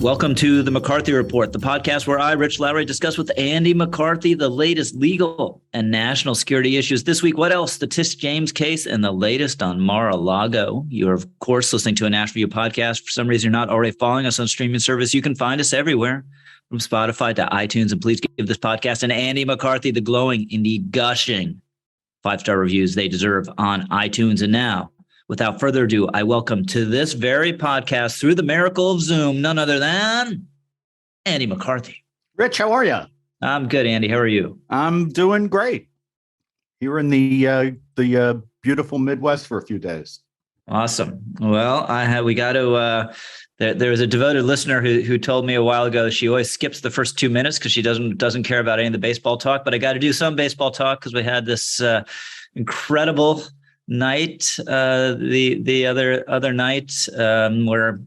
Welcome to the McCarthy Report, the podcast where I, Rich Lowry, discuss with Andy McCarthy the latest legal and national security issues. This week, what else? The Letitia James case and the latest on Mar-a-Lago. You are, of course, listening to a National Review podcast. For some reason, you're not already following us on streaming service. You can find us everywhere, from Spotify to iTunes. And please give this podcast and Andy McCarthy the glowing, indeed gushing 5-star reviews they deserve on iTunes. And now, without further ado, I welcome to this very podcast, through the miracle of Zoom, none other than Andy McCarthy. Rich, how are you? I'm good, Andy. How are you? I'm doing great. Here in the beautiful Midwest for a few days. Awesome. Well, we got to. There was a devoted listener who told me a while ago she always skips the first 2 minutes because she doesn't care about any of the baseball talk. But I got to do some baseball talk because we had this incredible night the other night where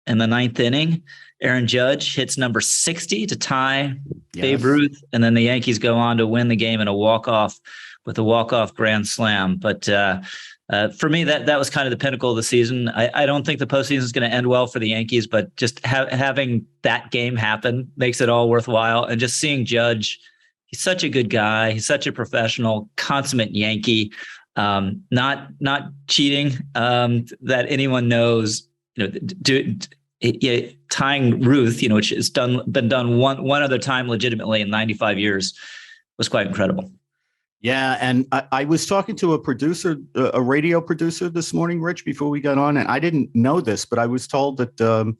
in the ninth inning Aaron Judge hits number 60 to tie Babe Ruth, and then the Yankees go on to win the game in a walk-off grand slam. But for me, that was kind of the pinnacle of the season. I don't think the postseason is going to end well for the Yankees, but just having that game happen makes it all worthwhile. And just seeing Judge, he's such a good guy. He's such a professional, consummate Yankee. Not cheating, that anyone knows, tying Ruth, which has been done one other time legitimately in 95 years, was quite incredible. Yeah. And I was talking to a radio producer this morning, Rich, before we got on, and I didn't know this, but I was told that,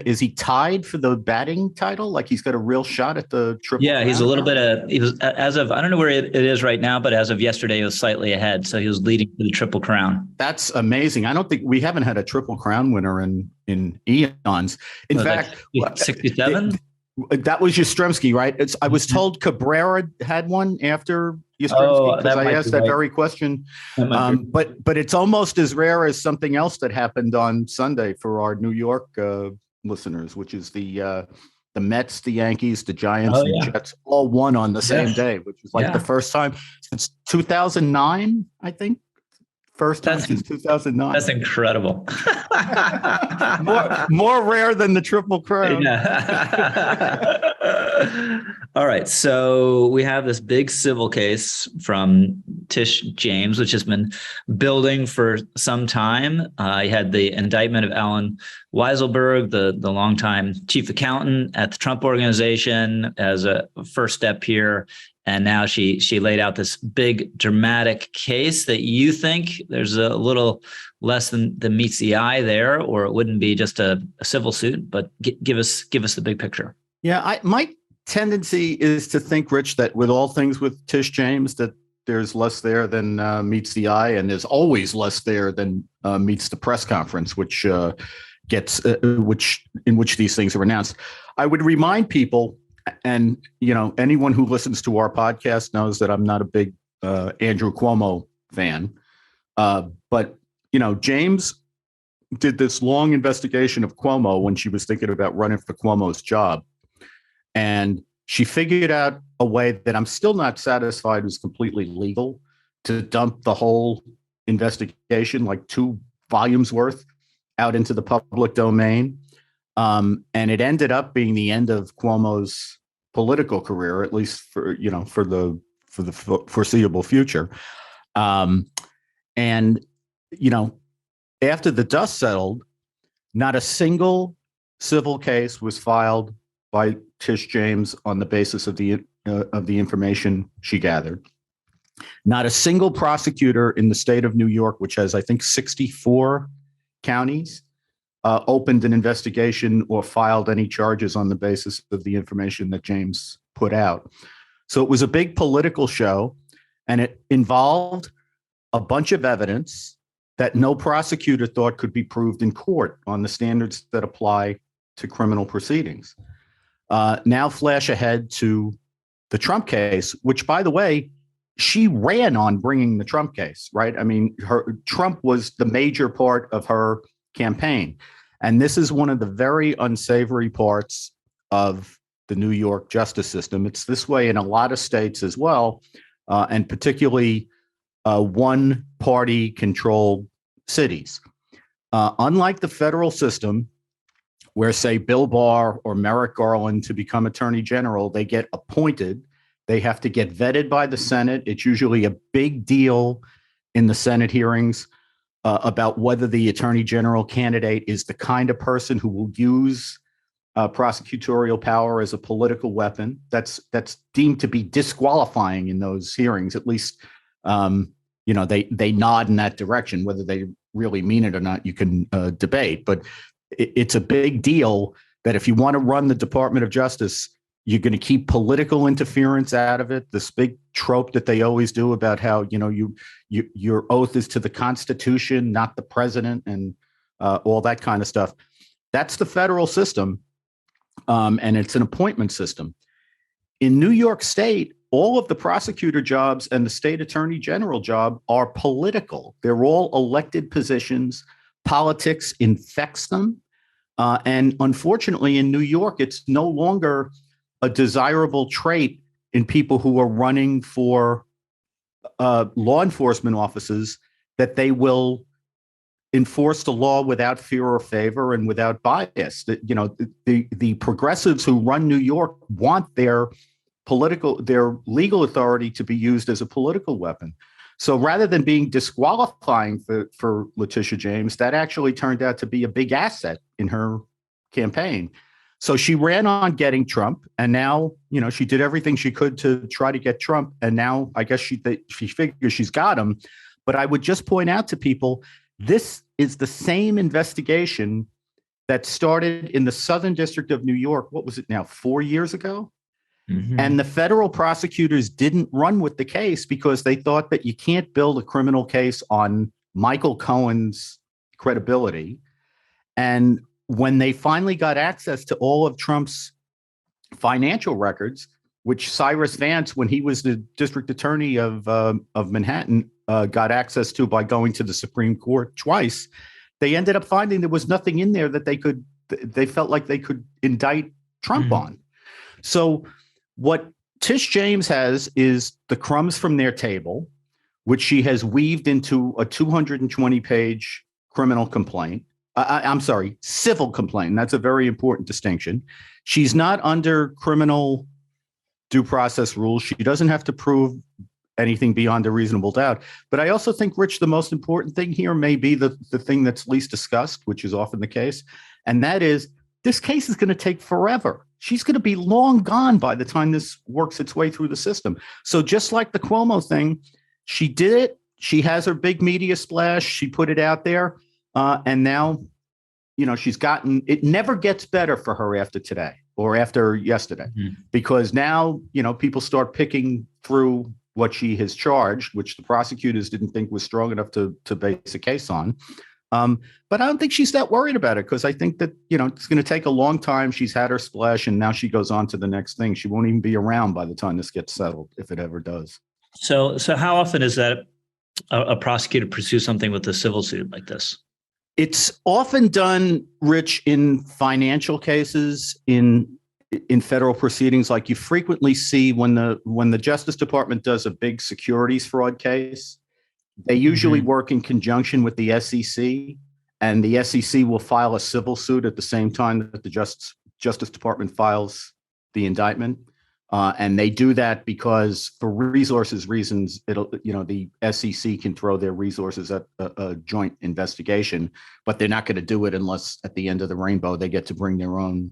is he tied for the batting title? Like he's got a real shot at the triple crown? He's a little bit he was, as of, I don't know where it is right now, but as of yesterday, he was slightly ahead. So he was leading for the Triple Crown. That's amazing. I don't think we haven't had a Triple Crown winner in eons. In fact, 67? That was Yastrzemski, right? I was told Cabrera had one after Yastrzemski because I asked that very question. But it's almost as rare as something else that happened on Sunday for our New York listeners, which is the Mets, the Yankees, the Giants, and the Jets all won on the same day, which was like the first time since 2009, I think. First time since 2009. That's incredible. more rare than the Triple Crown. Yeah. All right. So we have this big civil case from Tish James, which has been building for some time. He had the indictment of Alan Weiselberg, the longtime chief accountant at the Trump Organization, as a first step here. And now she laid out this big dramatic case that you think there's a little less than meets the eye there, or it wouldn't be just a civil suit. But give us the big picture. Yeah, my tendency is to think, Rich, that with all things with Tish James, that there's less there than meets the eye, and there's always less there than meets the press conference, which in which these things are announced. I would remind people. And, anyone who listens to our podcast knows that I'm not a big Andrew Cuomo fan. But, James did this long investigation of Cuomo when she was thinking about running for Cuomo's job. And she figured out a way that I'm still not satisfied is completely legal to dump the whole investigation, like 2 volumes worth, out into the public domain. And it ended up being the end of Cuomo's political career, at least for the foreseeable future. And after the dust settled, not a single civil case was filed by Tish James on the basis of the information she gathered. Not a single prosecutor in the state of New York, which has, I think, 64 counties, opened an investigation or filed any charges on the basis of the information that James put out. So it was a big political show, and it involved a bunch of evidence that no prosecutor thought could be proved in court on the standards that apply to criminal proceedings. Now flash ahead to the Trump case, which, by the way, she ran on bringing the Trump case, right? I mean, Trump was the major part of her campaign. And this is one of the very unsavory parts of the New York justice system. It's this way in a lot of states as well, and particularly one-party controlled cities. Unlike the federal system, where, say, Bill Barr or Merrick Garland to become attorney general, they get appointed. They have to get vetted by the Senate. It's usually a big deal in the Senate hearings about whether the attorney general candidate is the kind of person who will use prosecutorial power as a political weapon. That's deemed to be disqualifying in those hearings. At least, they nod in that direction. Whether they really mean it or not, you can debate. But it's a big deal that if you want to run the Department of Justice, you're going to keep political interference out of it. This big trope that they always do about how, your oath is to the Constitution, not the president, and all that kind of stuff. That's the federal system, and it's an appointment system. In New York State, all of the prosecutor jobs and the state attorney general job are political. They're all elected positions. Politics infects them. And unfortunately, in New York, it's no longer a desirable trait in people who are running for law enforcement offices that they will enforce the law without fear or favor and without bias. That, the progressives who run New York want their legal authority to be used as a political weapon. So rather than being disqualifying for Letitia James, that actually turned out to be a big asset in her campaign. So she ran on getting Trump, and now, she did everything she could to try to get Trump. And now I guess she figures she's got him. But I would just point out to people, this is the same investigation that started in the Southern District of New York. What was it now, 4 years ago? Mm-hmm. And the federal prosecutors didn't run with the case because they thought that you can't build a criminal case on Michael Cohen's credibility. And when they finally got access to all of Trump's financial records, which Cyrus Vance, when he was the district attorney of Manhattan, got access to by going to the Supreme Court twice, they ended up finding there was nothing in there that they felt like they could indict Trump on. So what Tish James has is the crumbs from their table, which she has weaved into a 220-page criminal complaint. Civil complaint. And that's a very important distinction. She's not under criminal due process rules. She doesn't have to prove anything beyond a reasonable doubt. But I also think, Rich, the most important thing here may be the thing that's least discussed, which is often the case. And that is, this case is going to take forever. She's going to be long gone by the time this works its way through the system. So just like the Cuomo thing, she did it. She has her big media splash. She put it out there. And now, she's gotten, it never gets better for her after today or after yesterday, because now, people start picking through what she has charged, which the prosecutors didn't think was strong enough to base a case on. But I don't think she's that worried about it, because I think that, it's going to take a long time. She's had her splash and now she goes on to the next thing. She won't even be around by the time this gets settled, if it ever does. So how often is that a prosecutor pursue something with a civil suit like this? It's often done, Rich, in financial cases, in federal proceedings. Like you frequently see when the Justice Department does a big securities fraud case, they usually work in conjunction with the SEC, and the SEC will file a civil suit at the same time that the Justice Department files the indictment. And they do that because for reasons, the SEC can throw their resources at a joint investigation, but they're not going to do it unless at the end of the rainbow, they get to bring their own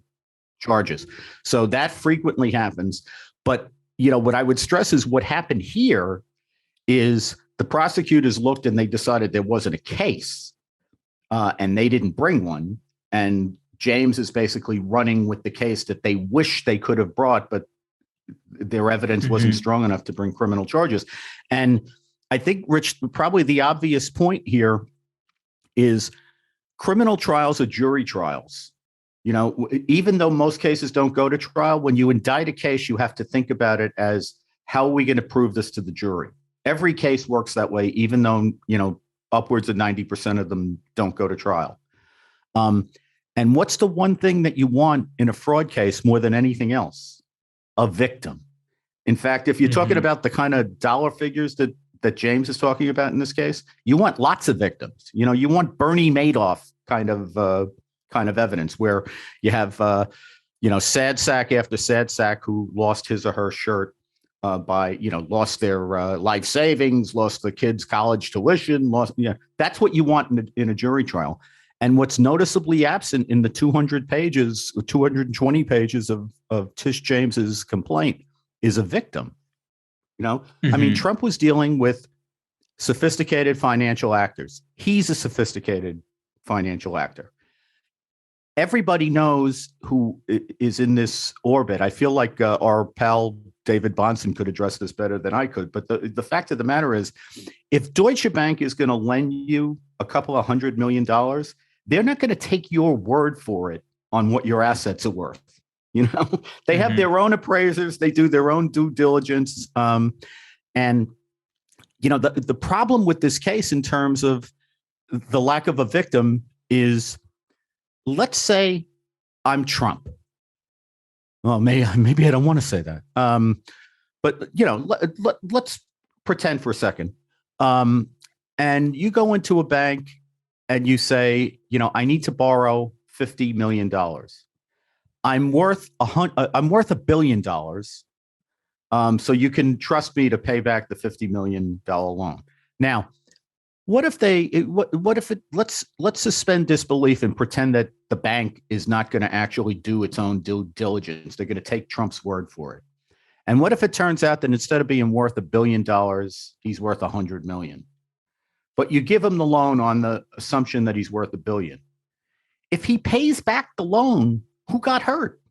charges. So that frequently happens. But, what I would stress is what happened here is the prosecutors looked and they decided there wasn't a case, and they didn't bring one. And James is basically running with the case that they wish they could have brought, but their evidence wasn't strong enough to bring criminal charges. And I think, Rich, probably the obvious point here is criminal trials are jury trials. Even though most cases don't go to trial, when you indict a case, you have to think about it as, how are we going to prove this to the jury? Every case works that way, even though, upwards of 90% of them don't go to trial. And what's the one thing that you want in a fraud case more than anything else? A victim. In fact, if you're talking about the kind of dollar figures that James is talking about in this case, you want lots of victims. You want Bernie Madoff kind kind of evidence where you have, sad sack after sad sack who lost his or her shirt by, lost their life savings, lost the kids' college tuition, that's what you want in a jury trial. And what's noticeably absent in the 200 pages, 220 pages of Tish James's complaint is a victim. I mean, Trump was dealing with sophisticated financial actors. He's a sophisticated financial actor. Everybody knows who is in this orbit. I feel like our pal David Bonson could address this better than I could. But the fact of the matter is, if Deutsche Bank is going to lend you a couple of $100 million, they're not going to take your word for it on what your assets are worth. They have their own appraisers. They do their own due diligence. And the problem with this case in terms of the lack of a victim is, let's say I'm Trump. Well, maybe I don't want to say that. But let's pretend for a second. And you go into a bank and you say, I need to borrow $50 million. I'm worth $1 billion. So you can trust me to pay back the $50 million loan. Now, let's suspend disbelief and pretend that the bank is not going to actually do its own due diligence. They're going to take Trump's word for it. And what if it turns out that instead of being worth $1 billion, he's worth $100 million? But you give him the loan on the assumption that he's worth $1 billion. If he pays back the loan, who got hurt?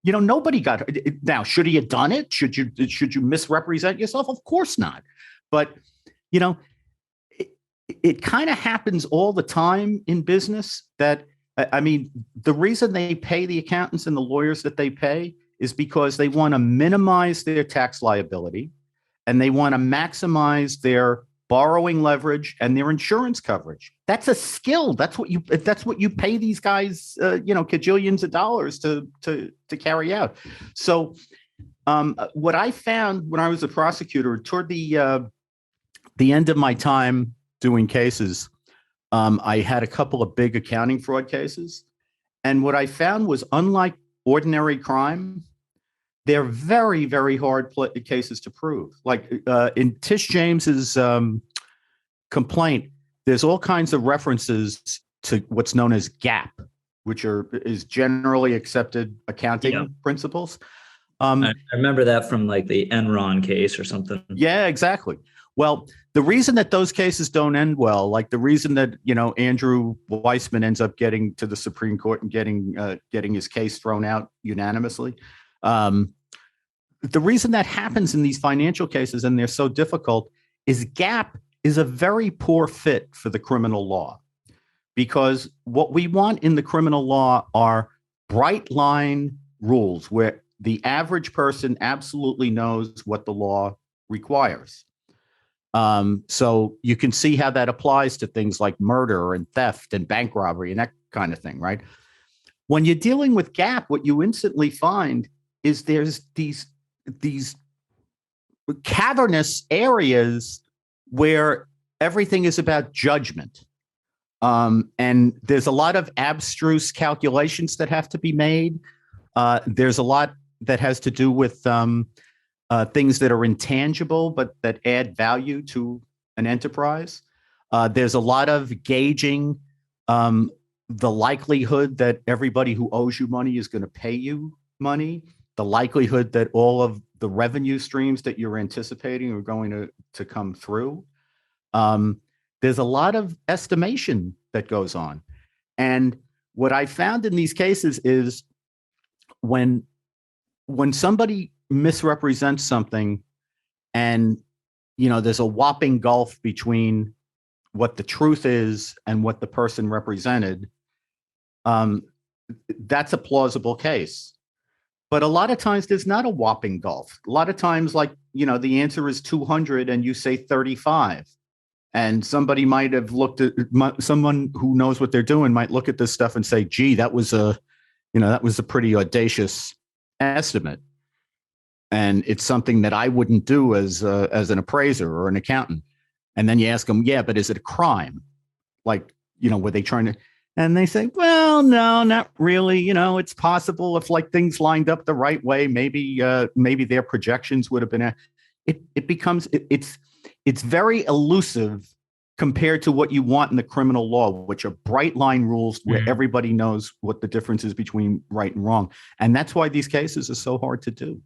Nobody got hurt. Now, should he have done it? Should you misrepresent yourself? Of course not. But it kind of happens all the time in business. That, I mean, the reason they pay the accountants and the lawyers that they pay is because they want to minimize their tax liability, and they want to maximize their borrowing leverage and their insurance coverage. That's a skill. That's what you pay these guys, cajillions of dollars to carry out. So what I found when I was a prosecutor toward the end of my time doing cases, I had a couple of big accounting fraud cases. And what I found was, unlike ordinary crime, they're very, very hard cases to prove. Like in Tish James's complaint, there's all kinds of references to what's known as GAAP, which is generally accepted accounting principles. I remember that from like the Enron case or something. Yeah, exactly. Well, the reason that those cases don't end well, like the reason that Andrew Weissman ends up getting to the Supreme Court and getting his case thrown out unanimously. The reason that happens in these financial cases, and they're so difficult, is GAAP is a very poor fit for the criminal law, because what we want in the criminal law are bright line rules where the average person absolutely knows what the law requires. So you can see how that applies to things like murder and theft and bank robbery and that kind of thing, right? When you're dealing with GAAP, what you instantly find is there's these cavernous areas where everything is about judgment. And there's a lot of abstruse calculations that have to be made. There's a lot that has to do with things that are intangible, but that add value to an enterprise. There's a lot of gauging the likelihood that everybody who owes you money is going to pay you money, the likelihood that all of the revenue streams that you're anticipating are going to come through. There's a lot of estimation that goes on. And what I found in these cases is when somebody misrepresents something and, there's a whopping gulf between what the truth is and what the person represented, that's a plausible case. But a lot of times there's not a whopping gulf. A lot of times, like, the answer is 200 and you say 35. And somebody might have looked at, someone who knows what they're doing might look at this stuff and say, gee, that was a pretty audacious estimate. And it's something that I wouldn't do as an appraiser or an accountant. And then you ask them, yeah, but is it a crime? Like, were they trying to? And they say, well, no, not really. It's possible if like things lined up the right way, maybe their projections would have been. It becomes it's very elusive compared to what you want in the criminal law, which are bright line rules where everybody knows what the difference is between right and wrong. And that's why these cases are so hard to do.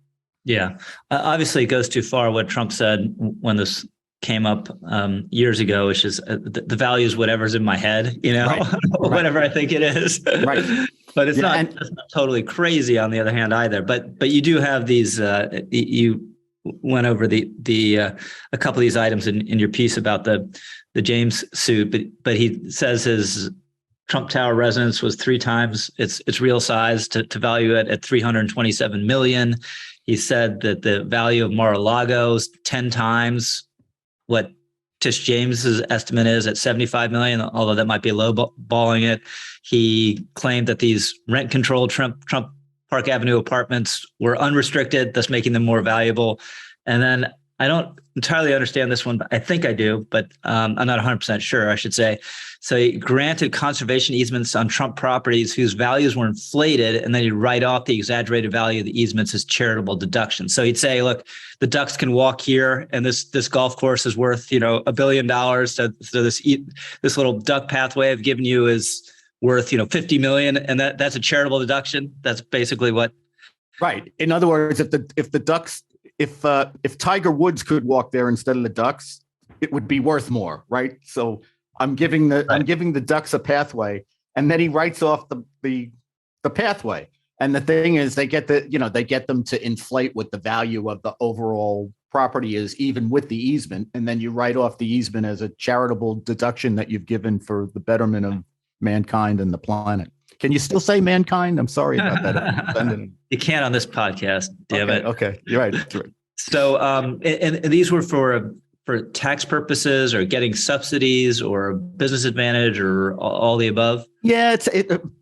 Yeah. Obviously, it goes too far what Trump said when this came up years ago, which is the value is whatever's in my head, Right. whatever I think it is. Right. But it's not totally crazy on the other hand either. But you do have these, you went over a couple of these items in your piece about the James suit, but he says his Trump Tower residence was 3 times its real size to value it at $327 million. He said that the value of Mar-a-Lago is 10 times what Tish James's estimate is at $75 million, although that might be lowballing it. He claimed that these rent-controlled Trump Park Avenue apartments were unrestricted, thus making them more valuable. And then I don't entirely understand this one, but I think I do, but I'm not 100% sure, I should say. So he granted conservation easements on Trump properties whose values were inflated, and then he'd write off the exaggerated value of the easements as charitable deductions. So he'd say, look, the ducks can walk here, and this golf course is worth, $1 billion. So this little duck pathway I've given you is worth, $50 million, and that's a charitable deduction. That's basically what. Right. In other words, if the ducks, if Tiger Woods could walk there instead of the ducks, it would be worth more, right? So I'm giving the ducks a pathway, and then he writes off the pathway. And the thing is, they get them to inflate what the value of the overall property is, even with the easement, and then you write off the easement as a charitable deduction that you've given for the betterment of mankind and the planet. Can you still say mankind? I'm sorry about that. You can't on this podcast, damn it. Okay, you're right. That's right. So, and these were for tax purposes, or getting subsidies, or business advantage, or all the above. Yeah,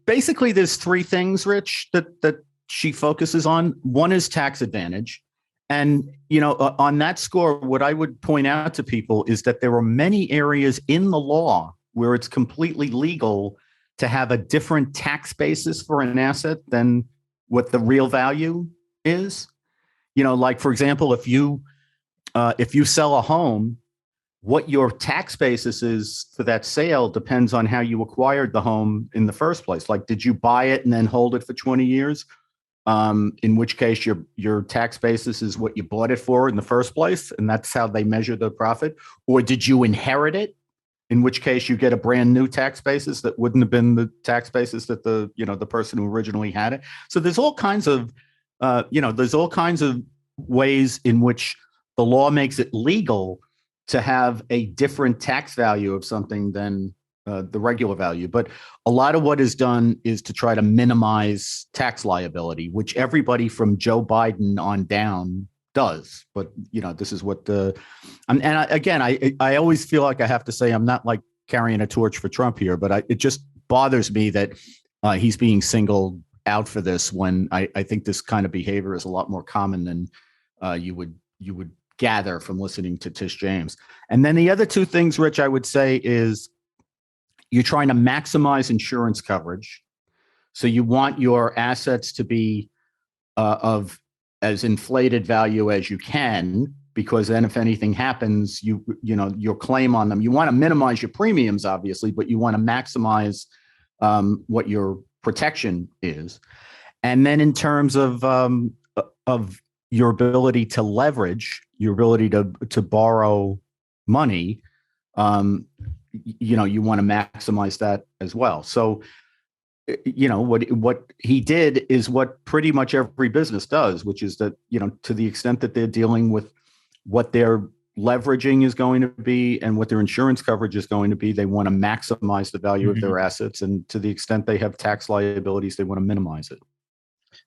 basically there's 3 things, Rich, that she focuses on. One is tax advantage, and on that score, what I would point out to people is that there are many areas in the law where it's completely legal to have a different tax basis for an asset than what the real value is. Like, for example, if you sell a home, what your tax basis is for that sale depends on how you acquired the home in the first place. Like, did you buy it and then hold it for 20 years? In which case your tax basis is what you bought it for in the first place, and that's how they measure the profit. Or did you inherit it? In which case you get a brand new tax basis that wouldn't have been the tax basis that the person who originally had it. So there's all kinds of ways in which the law makes it legal to have a different tax value of something than the regular value. But a lot of what is done is to try to minimize tax liability, which everybody from Joe Biden on down does. But this is what I always feel like I have to say, I'm not like carrying a torch for Trump here, but it just bothers me that he's being singled out for this, when I think this kind of behavior is a lot more common than you would gather from listening to Tish James. And then the other 2 things, Rich, I would say is you're trying to maximize insurance coverage. So you want your assets to be of as inflated value as you can, because then if anything happens, your claim on them, you want to minimize your premiums, obviously, but you want to maximize what your protection is. And then in terms of your ability to leverage, your ability to borrow money, you want to maximize that as well. So what he did is what pretty much every business does, which is that, to the extent that they're dealing with what their leveraging is going to be and what their insurance coverage is going to be, they want to maximize the value of their assets. And to the extent they have tax liabilities, they want to minimize it.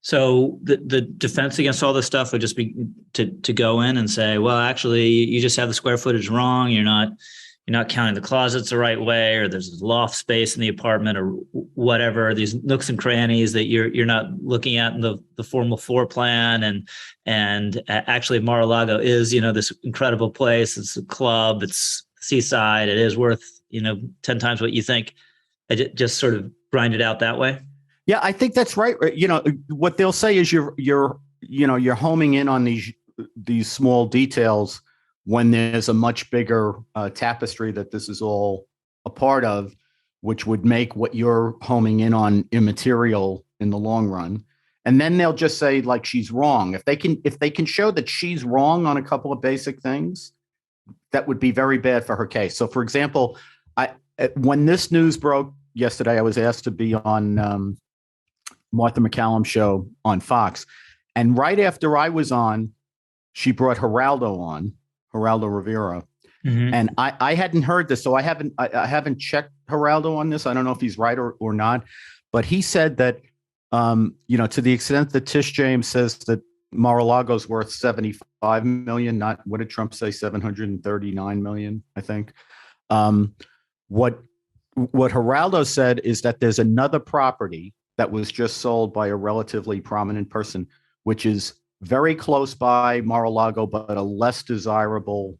So the defense against all this stuff would just be to go in and say, well, actually, you just have the square footage wrong. You're not counting the closets the right way, or there's loft space in the apartment, or whatever, these nooks and crannies that you're not looking at in the formal floor plan. And actually Mar-a-Lago is, this incredible place. It's a club, it's seaside. It is worth, 10 times what you think. just sort of grind it out that way. Yeah, I think that's right. What they'll say is you're homing in on these small details when there's a much bigger tapestry that this is all a part of, which would make what you're homing in on immaterial in the long run. And then they'll just say like she's wrong. If they can show that she's wrong on a couple of basic things, that would be very bad for her case. So, for example, when this news broke yesterday, I was asked to be on Martha McCallum's show on Fox. And right after I was on, she brought Geraldo Rivera. Mm-hmm. And I hadn't heard this, so I haven't checked Geraldo on this. I don't know if he's right or not, but he said that, to the extent that Tish James says that Mar-a-Lago's worth $75 million, not, what did Trump say, $739 million, I think. What Geraldo said is that there's another property that was just sold by a relatively prominent person, which is very close by Mar-a-Lago, but a less desirable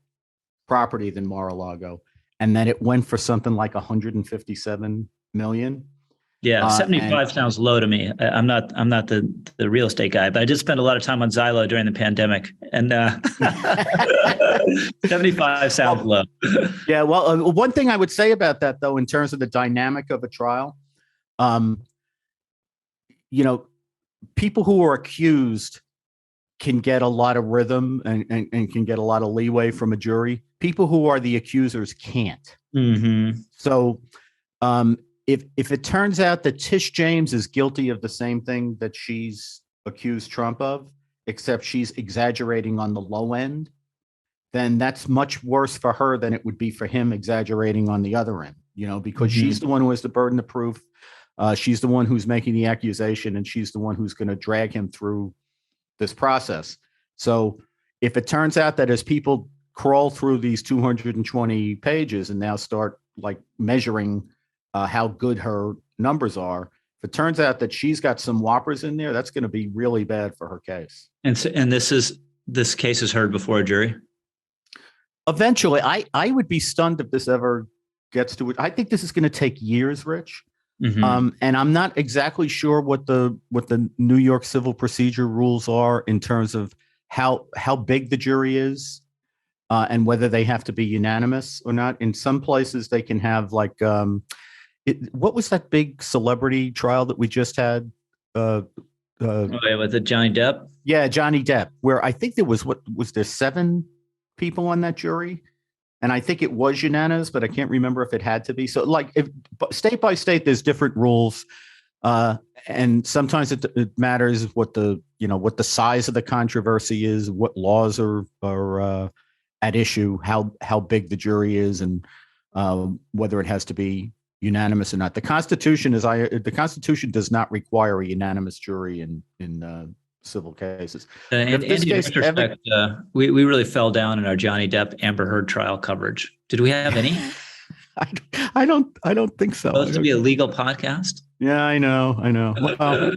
property than Mar-a-Lago. And then it went for something like 157 million. Yeah, 75 sounds low to me. I'm not the real estate guy, but I did spend a lot of time on Zillow during the pandemic, and 75 sounds low. Yeah, well, one thing I would say about that, though, in terms of the dynamic of a trial, people who are accused can get a lot of rhythm and can get a lot of leeway from a jury. People who are the accusers can't. Mm-hmm. So if it turns out that Tish James is guilty of the same thing that she's accused Trump of, except she's exaggerating on the low end, then that's much worse for her than it would be for him exaggerating on the other end, because Mm-hmm. she's the one who has the burden of proof. She's the one who's making the accusation, and she's the one who's going to drag him through this process. So if it turns out that as people crawl through these 220 pages and now start like measuring how good her numbers are, if it turns out that she's got some whoppers in there, that's going to be really bad for her case. And this case is heard before a jury. Eventually, I would be stunned if this ever gets to it. I think this is going to take years, Rich. Mm-hmm. And I'm not exactly sure what the New York civil procedure rules are in terms of how big the jury is and whether they have to be unanimous or not. In some places, they can have like what was that big celebrity trial that we just had? With the Johnny Depp? Yeah, Johnny Depp, where I think there was 7 people on that jury. And I think it was unanimous, but I can't remember if it had to be. So like state by state, there's different rules. And sometimes it matters what the size of the controversy is, what laws are at issue, how big the jury is, and whether it has to be unanimous or not. The Constitution does not require a unanimous jury in civil cases. In retrospect, we really fell down in our Johnny Depp Amber Heard trial coverage. Did we have any? I don't think so. Supposed to be a legal podcast. Yeah, I know. Well,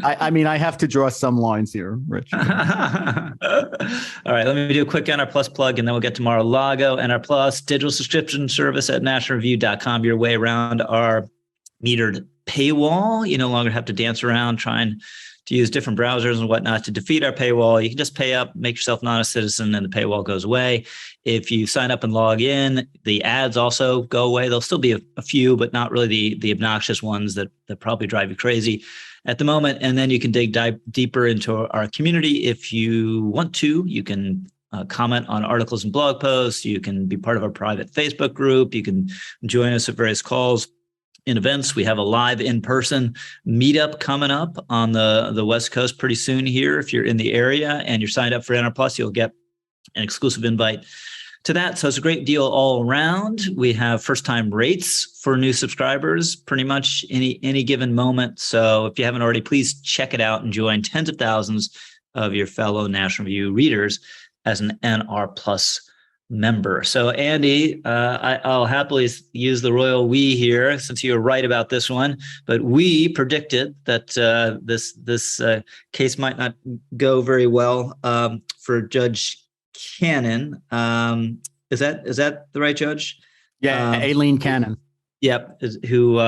I mean, I have to draw some lines here, Rich. All right, let me do a quick NR Plus plug, and then we'll get to Mar-a-Lago. NR Plus, digital subscription service at nationalreview.com. Your way around our metered paywall. You no longer have to dance around trying to use different browsers and whatnot to defeat our paywall. You can just pay up, make yourself not a citizen, and the paywall goes away. If you sign up and log in, the ads also go away. There'll still be a few, but not really the obnoxious ones that probably drive you crazy at the moment. And then you can dive deeper into our community if you want to. You can comment on articles and blog posts. You can be part of our private Facebook group. You can join us at various calls in events. We have a live in-person meetup coming up on the West Coast pretty soon here. If you're in the area and you're signed up for NR Plus, you'll get an exclusive invite to that. So it's a great deal all around. We have first-time rates for new subscribers pretty much any given moment. So if you haven't already, please check it out and join tens of thousands of your fellow National Review readers as an NR Plus member. So Andy, I'll happily use the royal we here since you were right about this one, but we predicted that this case might not go very well for Judge Cannon. Is that the right judge? Yeah, Aileen Cannon. Yep, who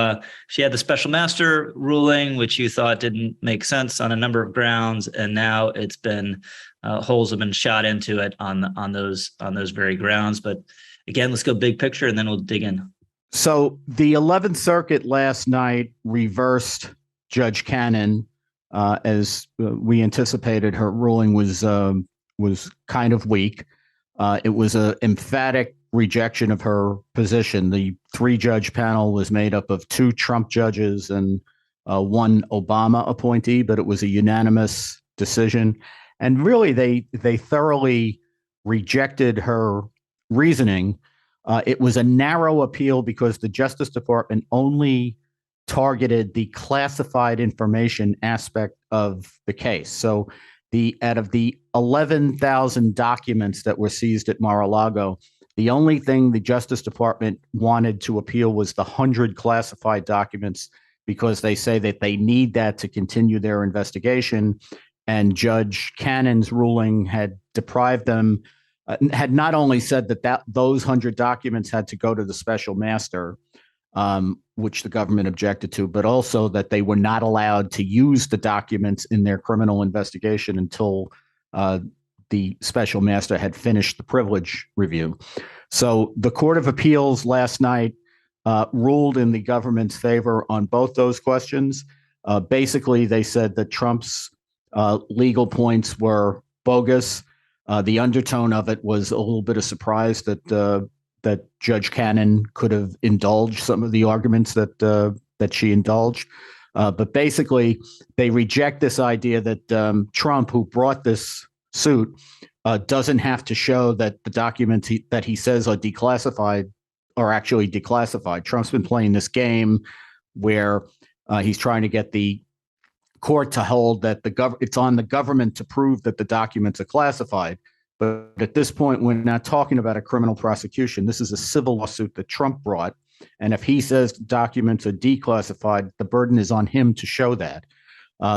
she had the special master ruling, which you thought didn't make sense on a number of grounds, and now it's been holes have been shot into it on those very grounds. But again, let's go big picture, and then we'll dig in. So the 11th Circuit last night reversed Judge Cannon, as we anticipated. Her ruling was kind of weak. It was an emphatic rejection of her position. The 3-judge panel was made up of 2 Trump judges and 1 Obama appointee, but it was a unanimous decision. And really, they thoroughly rejected her reasoning. It was a narrow appeal because the Justice Department only targeted the classified information aspect of the case. So out of the 11,000 documents that were seized at Mar-a-Lago, the only thing the Justice Department wanted to appeal was the 100 classified documents, because they say that they need that to continue their investigation. And Judge Cannon's ruling had deprived them, had not only said that those 100 documents had to go to the special master, which the government objected to, but also that they were not allowed to use the documents in their criminal investigation until the special master had finished the privilege review. So the Court of Appeals last night ruled in the government's favor on both those questions. Basically, they said that Trump's legal points were bogus. The undertone of it was a little bit of surprise that Judge Cannon could have indulged some of the arguments that she indulged. But basically, they reject this idea that Trump, who brought this suit, doesn't have to show that the documents that he says are declassified are actually declassified. Trump's been playing this game where he's trying to get the court to hold that it's on the government to prove that the documents are classified. But at this point, we're not talking about a criminal prosecution. This is a civil lawsuit that Trump brought. And if he says documents are declassified, the burden is on him to show that.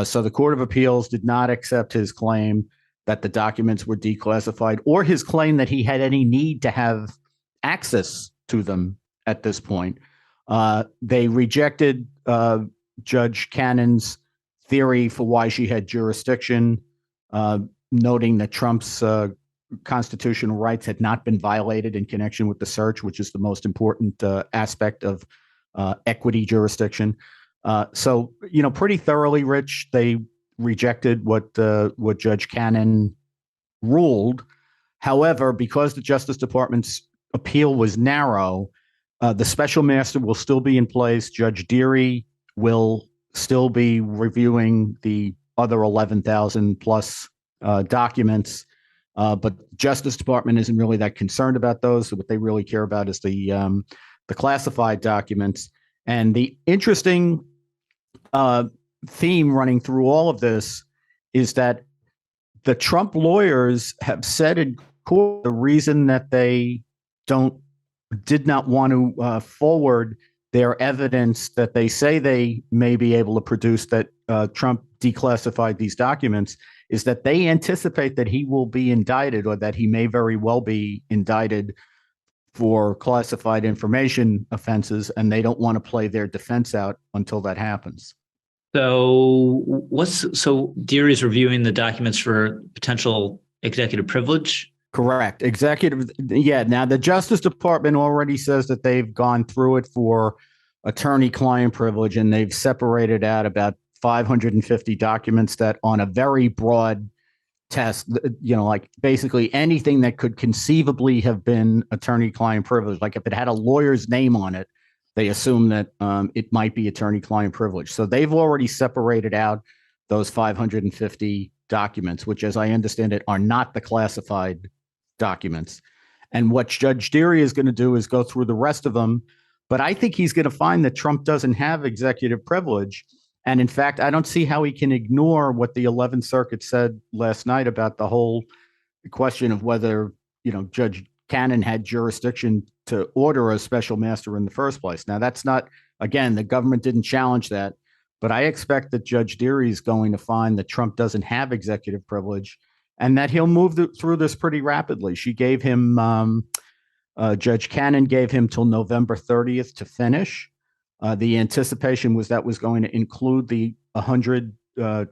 So the Court of Appeals did not accept his claim that the documents were declassified, or his claim that he had any need to have access to them at this point. They rejected Judge Cannon's theory for why she had jurisdiction, noting that Trump's constitutional rights had not been violated in connection with the search, which is the most important aspect of equity jurisdiction. So, pretty thoroughly, Rich, they rejected what Judge Cannon ruled. However, because the Justice Department's appeal was narrow, the special master will still be in place. Judge Deary will still be reviewing the other 11,000 plus documents. But the Justice Department isn't really that concerned about those. So what they really care about is the classified documents. And the interesting theme running through all of this is that the Trump lawyers have said in court the reason that they did not want to forward their evidence that they say they may be able to produce that Trump declassified these documents is that they anticipate that he will be indicted, or that he may very well be indicted for classified information offenses, and they don't want to play their defense out until that happens. So Deary's reviewing the documents for potential executive privilege? Correct. Executive. Yeah. Now the Justice Department already says that they've gone through it for attorney-client privilege, and they've separated out about 550 documents that, on a very broad test, like basically anything that could conceivably have been attorney-client privilege, like if it had a lawyer's name on it, they assume that it might be attorney-client privilege. So they've already separated out those 550 documents, which, as I understand it, are not the classified documents. And what Judge Deary is going to do is go through the rest of them. But I think he's going to find that Trump doesn't have executive privilege. And in fact, I don't see how he can ignore what the 11th Circuit said last night about the whole question of whether, Judge Cannon had jurisdiction to order a special master in the first place. Now, that's not, again, the government didn't challenge that, but I expect that Judge Deary is going to find that Trump doesn't have executive privilege, and that he'll move through this pretty rapidly. She gave him Judge Cannon gave him till November 30th to finish. The anticipation was that was going to include the 100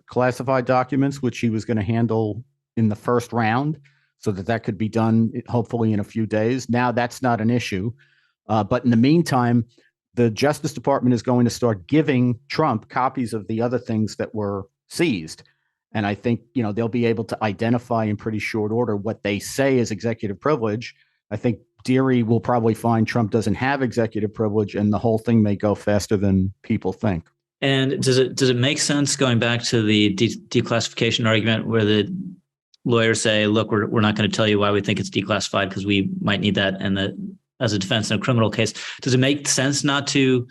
classified documents, which he was going to handle in the first round, so that could be done hopefully in a few days. Now that's not an issue. But in the meantime, the Justice Department is going to start giving Trump copies of the other things that were seized. And I think, they'll be able to identify in pretty short order what they say is executive privilege. I think Deary will probably find Trump doesn't have executive privilege, and the whole thing may go faster than people think. And does it make sense, going back to the declassification argument, where the lawyers say, look, we're not going to tell you why we think it's declassified because we might need that, and as a defense in a criminal case, does it make sense not to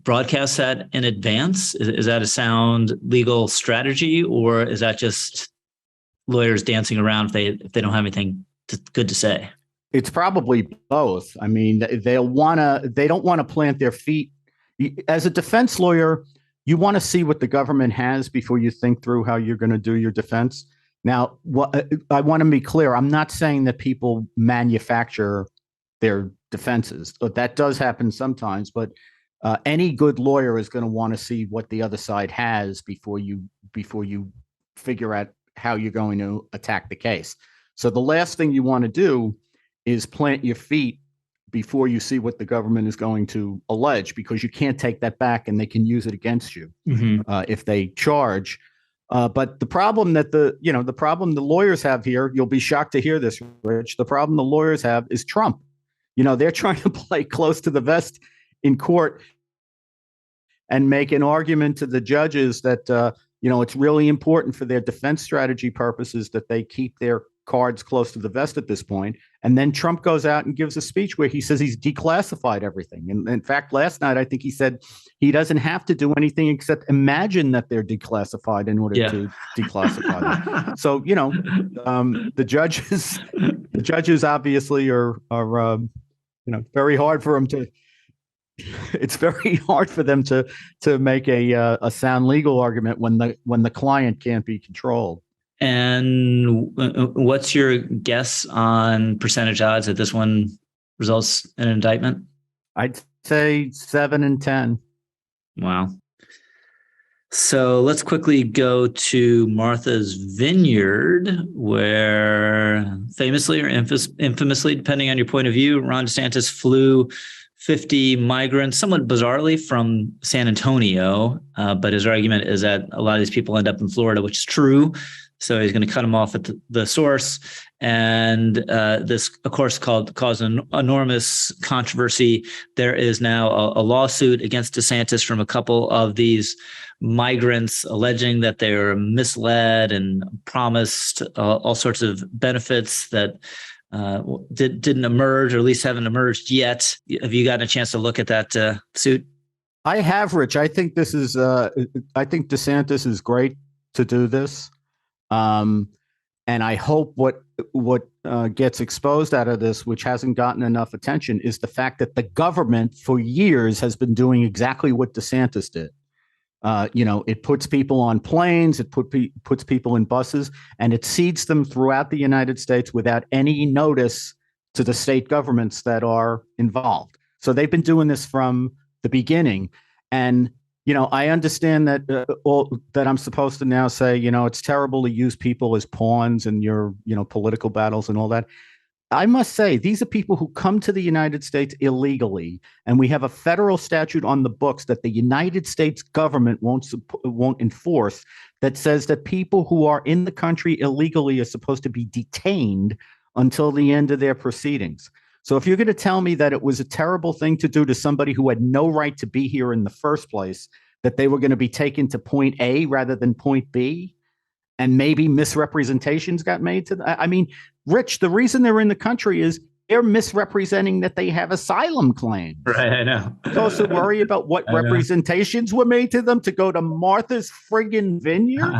broadcast that in advance? Is that a sound legal strategy, or is that just lawyers dancing around if they don't have anything good to say? It's probably both. I mean, they don't want to plant their feet. As a defense lawyer, you want to see what the government has before you think through how you're going to do your defense. Now, I want to be clear. I'm not saying that people manufacture their defenses. That does happen sometimes, but any good lawyer is going to want to see what the other side has before you figure out how you're going to attack the case. So the last thing you want to do is plant your feet before you see what the government is going to allege, because you can't take that back and they can use it against you if they charge. But the problem that the problem the lawyers have here, you'll be shocked to hear this, Rich. The problem the lawyers have is Trump. They're trying to play close to the vest in court and make an argument to the judges that, it's really important for their defense strategy purposes that they keep their cards close to the vest at this point. And then Trump goes out and gives a speech where he says he's declassified everything. And in fact, last night, I think he said he doesn't have to do anything except imagine that they're declassified in order to declassify them. So, the judges obviously are very hard for them to. It's very hard for them to make a sound legal argument when the client can't be controlled. And what's your guess on percentage odds that this one results in an indictment? I'd say 7 in 10. Wow. So let's quickly go to Martha's Vineyard, where famously or infamously, depending on your point of view, Ron DeSantis flew 50 migrants, somewhat bizarrely, from San Antonio. But his argument is that a lot of these people end up in Florida, which is true. So he's going to cut them off at the source. And this, of course, caused an enormous controversy. There is now a lawsuit against DeSantis from a couple of these migrants alleging that they were misled and promised all sorts of benefits that didn't emerge, or at least haven't emerged yet. Have you gotten a chance to look at that suit? I have, Rich. I think I think DeSantis is great to do this. And I hope what gets exposed out of this, which hasn't gotten enough attention, is the fact that the government for years has been doing exactly what DeSantis did. It puts people on planes, it puts people in buses, and it seats them throughout the United States without any notice to the state governments that are involved. So they've been doing this from the beginning. And I understand that that I'm supposed to now say, it's terrible to use people as pawns in your, political battles and all that. I must say, these are people who come to the United States illegally, and we have a federal statute on the books that the United States government won't enforce that says that people who are in the country illegally are supposed to be detained until the end of their proceedings. So if you're going to tell me that it was a terrible thing to do to somebody who had no right to be here in the first place, that they were going to be taken to point A rather than point B, and maybe misrepresentations got made to them. I mean, Rich, the reason they're in the country is they're misrepresenting that they have asylum claims. Right, I know. Supposed to worry about what representations were made to them to go to Martha's friggin' Vineyard?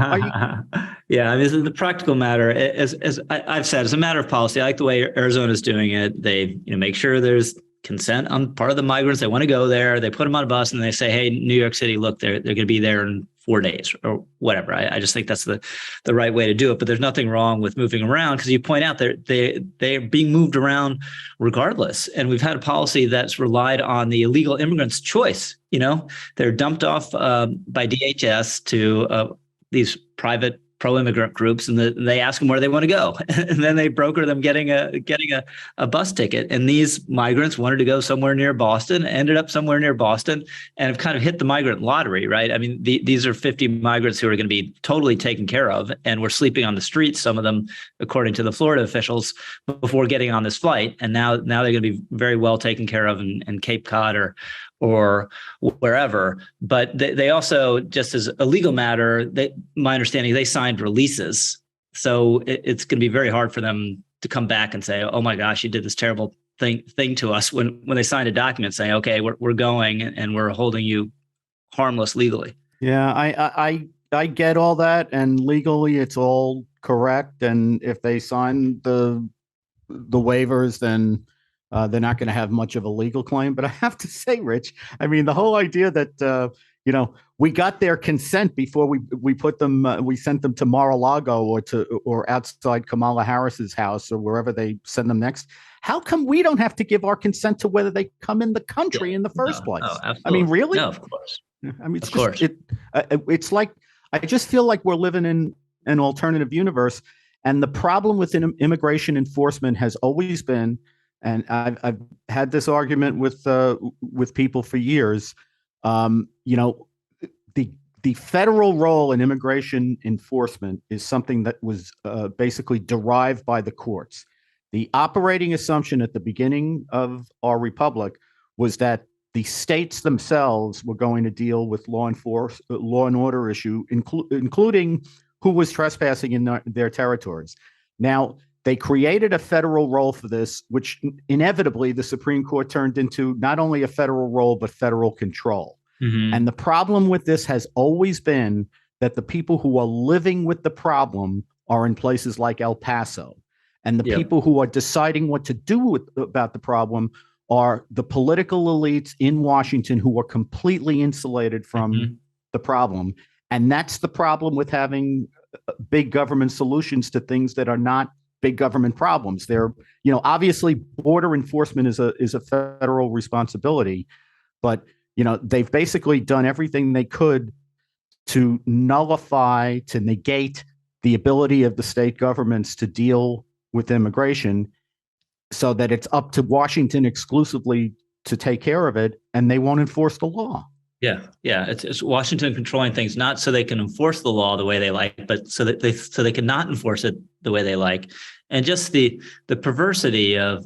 Yeah, I mean, the practical matter, as I've said, it's a matter of policy. I like the way Arizona's doing it. They make sure there's consent on part of the migrants. They want to go there. They put them on a bus and they say, hey, New York City, look, they're going to be there in 4 days or whatever. I just think that's the right way to do it. But there's nothing wrong with moving around, because you point out they're being moved around regardless. And we've had a policy that's relied on the illegal immigrants' choice. They're dumped off by DHS to these private pro-immigrant groups, and they ask them where they want to go, and then they broker them getting a bus ticket. And these migrants wanted to go somewhere near Boston, ended up somewhere near Boston, and have kind of hit the migrant lottery, right? I mean, these are 50 migrants who are going to be totally taken care of, and were sleeping on the streets, some of them, according to the Florida officials, before getting on this flight. And now they're going to be very well taken care of in Cape Cod or wherever. But they also, just as a legal matter, my understanding, they signed releases. So it's going to be very hard for them to come back and say, oh my gosh, you did this terrible thing to us, when they signed a document saying, okay, we're going and we're holding you harmless legally. Yeah, I get all that, and legally it's all correct. And if they sign the waivers, then they're not going to have much of a legal claim. But I have to say, Rich, I mean, the whole idea that we got their consent before we put them, we sent them to Mar-a-Lago or outside Kamala Harris's house or wherever they send them next. How come we don't have to give our consent to whether they come in the country in the first place? Absolutely. I mean, really? No, of course. I mean, it's like, I just feel like we're living in an alternative universe. And the problem with immigration enforcement has always been, and I've had this argument with people for years. The federal role in immigration enforcement is something that was basically derived by the courts. The operating assumption at the beginning of our republic was that the states themselves were going to deal with law and order issue, including who was trespassing in their territories. Now, they created a federal role for this, which inevitably the Supreme Court turned into not only a federal role, but federal control. Mm-hmm. And the problem with this has always been that the people who are living with the problem are in places like El Paso. And the people who are deciding what to do about the problem are the political elites in Washington, who are completely insulated from the problem. And that's the problem with having big government solutions to things that are not big government problems. They're, obviously border enforcement is a federal responsibility, but, they've basically done everything they could to nullify, to negate the ability of the state governments to deal with immigration, so that it's up to Washington exclusively to take care of it, and they won't enforce the law. Yeah. It's Washington controlling things, not so they can enforce the law the way they like, but so they can not enforce it the way they like. And just the perversity of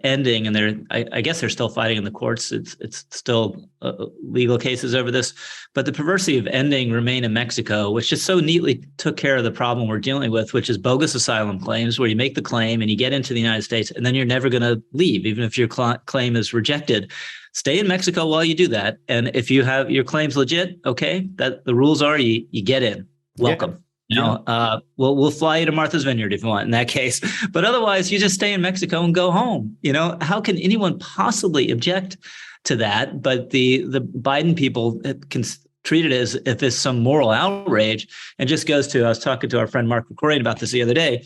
ending, and I guess they're still fighting in the courts. It's still legal cases over this, but the perversity of ending Remain in Mexico, which just so neatly took care of the problem we're dealing with, which is bogus asylum claims, where you make the claim and you get into the United States, and then you're never going to leave, even if your claim is rejected. Stay in Mexico while you do that. And if you have your claims legit, okay, that the rules are you get in. Welcome. We'll fly you to Martha's Vineyard if you want in that case. But otherwise, you just stay in Mexico and go home. How can anyone possibly object to that? But the Biden people can treat it as if it's some moral outrage, and just goes to, I was talking to our friend Mark McCorry about this the other day.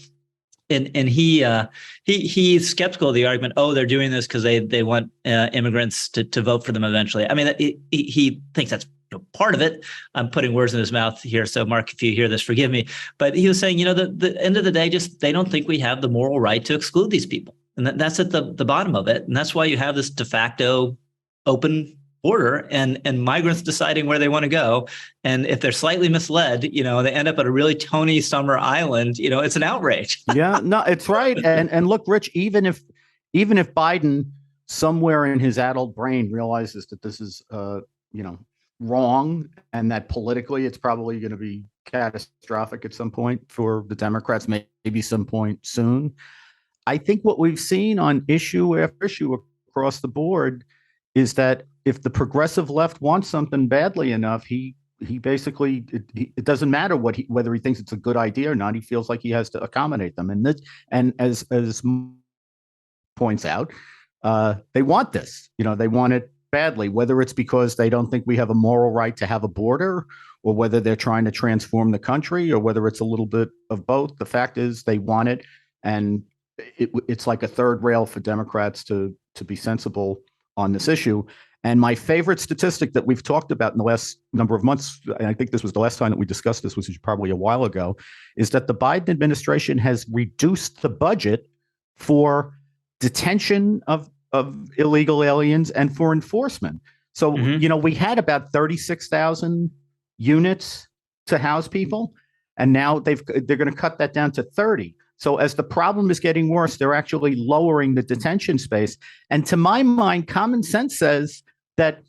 And he's skeptical of the argument. Oh, they're doing this because they want immigrants to vote for them eventually. I mean, he thinks that's part of it. I'm putting words in his mouth here, so Mark, if you hear this, forgive me. But he was saying, the end of the day, just they don't think we have the moral right to exclude these people, and that's at the bottom of it. And that's why you have this de facto open border and migrants deciding where they want to go. And if they're slightly misled, they end up at a really Tony Summer island, it's an outrage. Yeah, no, it's right. And look, Rich, even if Biden somewhere in his adult brain realizes that this is, wrong, and that politically it's probably going to be catastrophic at some point for the Democrats, maybe some point soon. I think what we've seen on issue after issue across the board is that if the progressive left wants something badly enough, he basically, it doesn't matter whether he thinks it's a good idea or not. He feels like he has to accommodate them. And as points out, they want this. They want it badly, whether it's because they don't think we have a moral right to have a border, or whether they're trying to transform the country, or whether it's a little bit of both. The fact is they want it, and it's like a third rail for Democrats to be sensible on this issue. And my favorite statistic that we've talked about in the last number of months, and I think this was the last time that we discussed this, which was probably a while ago, is that the Biden administration has reduced the budget for detention of illegal aliens and for enforcement. So, we had about 36,000 units to house people, and now they're going to cut that down to 30. So as the problem is getting worse, they're actually lowering the detention space. And to my mind, common sense says that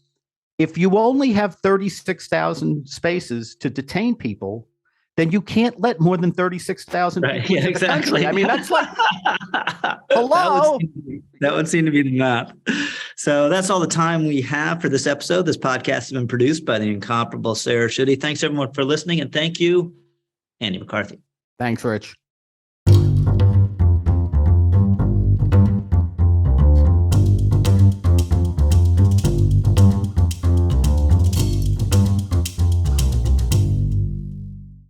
if you only have 36,000 spaces to detain people, then you can't let more than 36,000 people into the country. I mean, that's like, hello. That would seem to be the math. So that's all the time we have for this episode. This podcast has been produced by the incomparable Sarah Schutte. Thanks, everyone, for listening. And thank you, Andy McCarthy. Thanks, Rich.